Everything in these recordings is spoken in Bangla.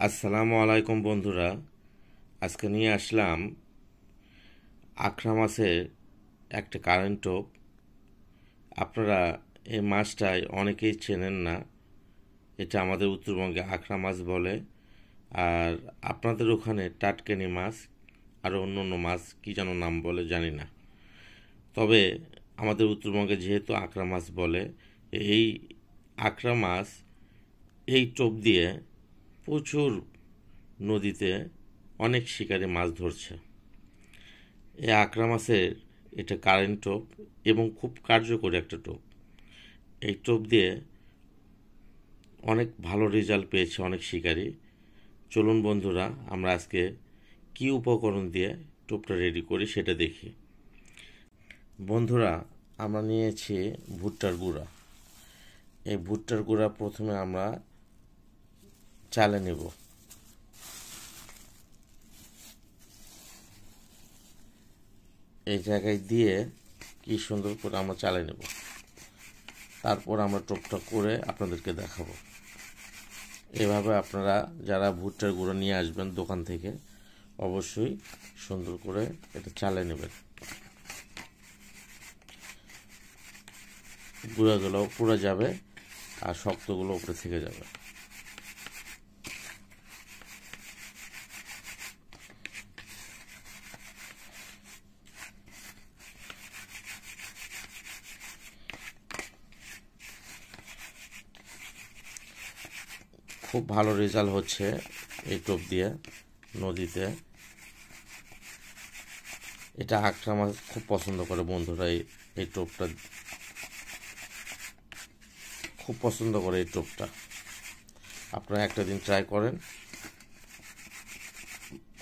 আসসালামু আলাইকুম বন্ধুরা। আজকে নিয়ে আসলাম আখড়া মাছের একটা কারেন্ট টোপ। আপনারা এই মাছটাই অনেকেই চেনেন না। এটা আমাদের উত্তরবঙ্গে আখড়া মাছ বলে, আর আপনাদের ওখানে টাটকেনি মাছ আর অন্য অন্য মাছ কী যেন নাম বলে জানি না। তবে আমাদের উত্তরবঙ্গে যেহেতু আখড়া মাছ বলে, এই আখড়া মাছ এই টোপ দিয়ে প্রচুর নদীতে অনেক শিকারী মাছ ধরছে। এই আখড়া মাছের এটা কারেন্ট টোপ এবং খুব কার্যকরী একটা টোপ। এই টোপ দিয়ে অনেক ভালো রেজাল্ট পেয়েছে অনেক শিকারী। চলুন বন্ধুরা, আমরা আজকে কি উপকরণ দিয়ে টোপটা রেডি করি সেটা দেখি। বন্ধুরা, আমরা নিয়েছি ভুট্টার গুঁড়া। এই ভুট্টার গুঁড়া প্রথমে আমরা চালে নেব। এই জায়গায় দিয়ে কি সুন্দর করে আমরা চালে নেব। তারপর আমরা টোপটা করে আপনাদেরকে দেখাবো। এভাবে আপনারা যারা ভুট্টার গুঁড়ো নিয়ে আসবেন দোকান থেকে, অবশ্যই সুন্দর করে এটা চালে নেবেন। গুঁড়াগুলো পুড়ে যাবে আর শক্তগুলো উপরে থেকে যাবে। খুব ভালো রেজাল্ট হচ্ছে এই টোপ দিয়ে নদীতে। এটা আখড়া মাছ খুব পছন্দ করে বন্ধুরা। এই টোপটা খুব পছন্দ করে এই টোপটা। আপনারা একটা দিন ট্রাই করেন,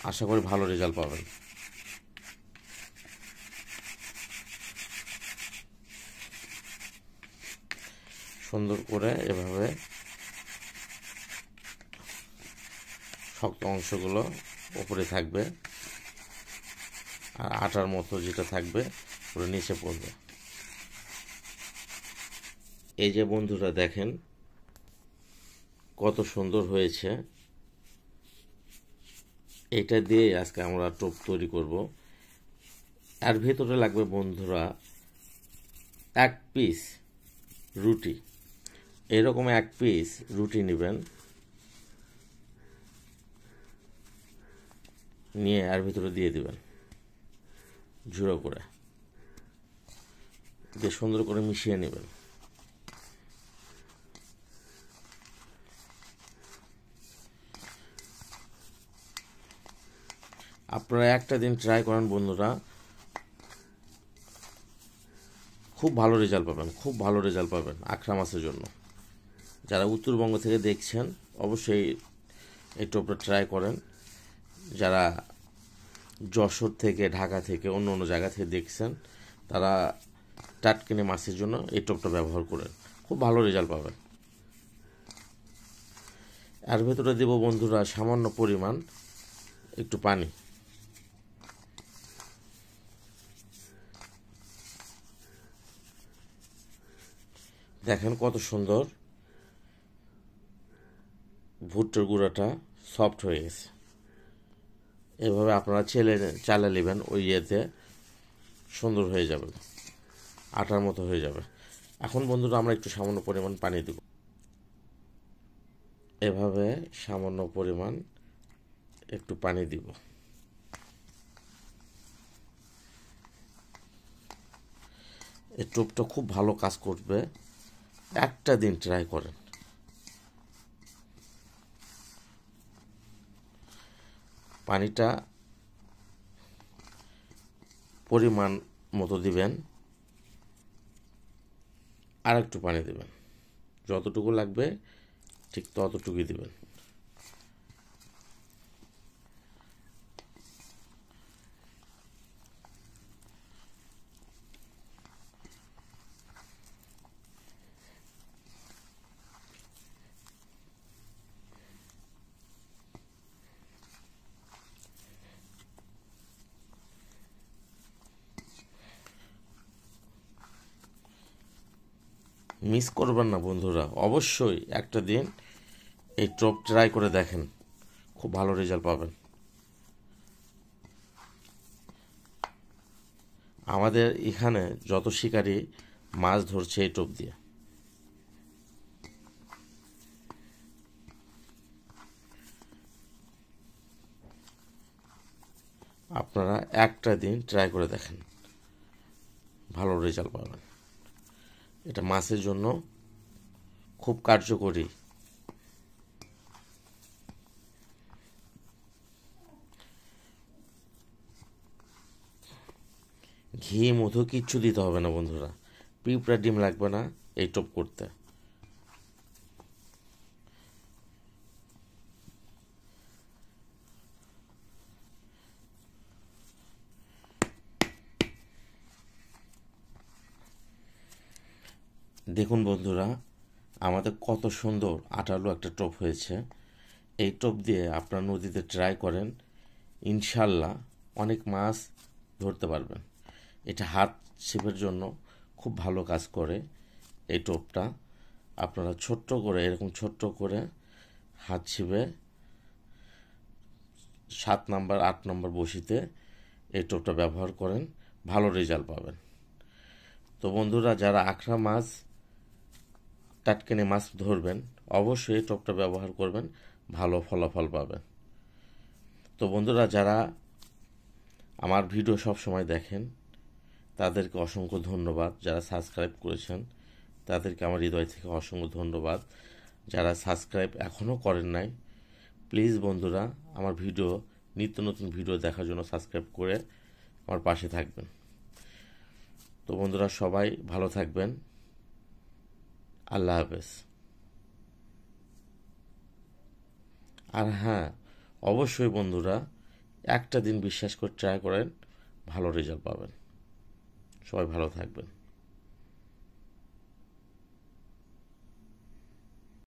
আশা করি ভালো রেজাল্ট পাবেন। সুন্দর করে এভাবে শক্ত অংশগুলো উপরে থাকবে আর আটার মতো যেটা থাকবে পুরো নিচে পড়বে। এই যে বন্ধুরা দেখেন কত সুন্দর হয়েছে। এটা দিয়ে আজকে আমরা টোপ তৈরি করব। এর ভেতরে লাগবে বন্ধুরা 1 পিস রুটি। এরকম 1 পিস রুটি নেবেন, নিয়ে এর ভিতরে দিয়ে দিবেন ঝুড়ো করে, দিয়ে সুন্দর করে মিশিয়ে নেবেন। আপনারা একটা দিন ট্রাই করেন বন্ধুরা, খুব ভালো রেজাল্ট পাবেন, খুব ভালো রেজাল্ট পাবেন আখড়া মাছের জন্য। যারা উত্তরবঙ্গ থেকে দেখছেন অবশ্যই এই টোপটা ট্রাই করেন। যারা যশোর থেকে, ঢাকা থেকে, অন্য অন্য জায়গা থেকে দেখছেন তারা টাটকিনি মাছের জন্য এই টোপটা ব্যবহার করেন, খুব ভালো রেজাল্ট পাবেন। এর ভেতরে দেব বন্ধুরা সামান্য পরিমাণ একটু পানি। দেখেন কত সুন্দর ভুট্টার গুঁড়াটা সফট হয়ে গেছে। এভাবে আপনারা চালে নেবেন, ওই ইয়েতে সুন্দর হয়ে যাবে, আটার মতো হয়ে যাবে। এখন বন্ধুরা আমরা একটু সামান্য পরিমাণ পানি দেব। এভাবে সামান্য পরিমাণ একটু পানি দিব। এই টোপটা খুব ভালো কাজ করবে, একটা দিন ট্রাই করেন। পানিটা পরিমাণ মতো দিবেন, আর একটু পানি দেবেন, যতটুকু লাগবে ঠিক ততটুকুই দিবেন। মিস করবেন না বন্ধুরা, অবশ্যই একটা দিন এই টোপ ট্রাই করে দেখেন, খুব ভালো রেজাল্ট পাবেন। আমাদের এখানে যত শিকারী মাছ ধরছে এই টোপ দিয়ে। আপনারা একটা দিন ট্রাই করে দেখেন, ভালো রেজাল্ট পাবেন। এটা মাছের জন্য খুব কার্যকরী। ঘি মধু কিচ্ছু দিতে হবে না বন্ধুরা, পিঁপড়া ডিম লাগবে না এই টোপ করতে। দেখুন বন্ধুরা, আমাদের কত সুন্দর আঠালো একটা টোপ হয়েছে। এই টোপ দিয়ে আপনার নদীতে ট্রাই করেন, ইনশাল্লাহ অনেক মাছ ধরতে পারবেন। এটা হাত ছিপের জন্য খুব ভালো কাজ করে এই টোপটা। আপনারা ছোট্ট করে, এরকম ছোট্ট করে হাত ছিপে 7 নাম্বার 8 নম্বর বসিতে এই টোপটা ব্যবহার করেন, ভালো রেজাল্ট পাবেন। তো বন্ধুরা, যারা আখড়া মাছ, টাটকেনে মাছ ধরবেন, অবশ্যই এই টোপটা ব্যবহার করবেন, ভালো ফলাফল পাবেন। তো বন্ধুরা, যারা আমার ভিডিও সব সময় দেখেন তাদেরকে অসংখ্য ধন্যবাদ। যারা সাবস্ক্রাইব করেছেন তাদেরকে আমার হৃদয় থেকে অসংখ্য ধন্যবাদ। যারা সাবস্ক্রাইব এখনও করেন নাই, প্লিজ বন্ধুরা, আমার ভিডিও, নিত্য নতুন ভিডিও দেখার জন্য সাবস্ক্রাইব করে আমার পাশে থাকবেন। তো বন্ধুরা, সবাই ভালো থাকবেন। আল্লাহ হাফেজ। আর হ্যাঁ, অবশ্যই বন্ধুরা, একটা দিন বিশ্বাস করে ট্রাই করেন, ভালো রেজাল্ট পাবেন। সবাই ভালো থাকবেন।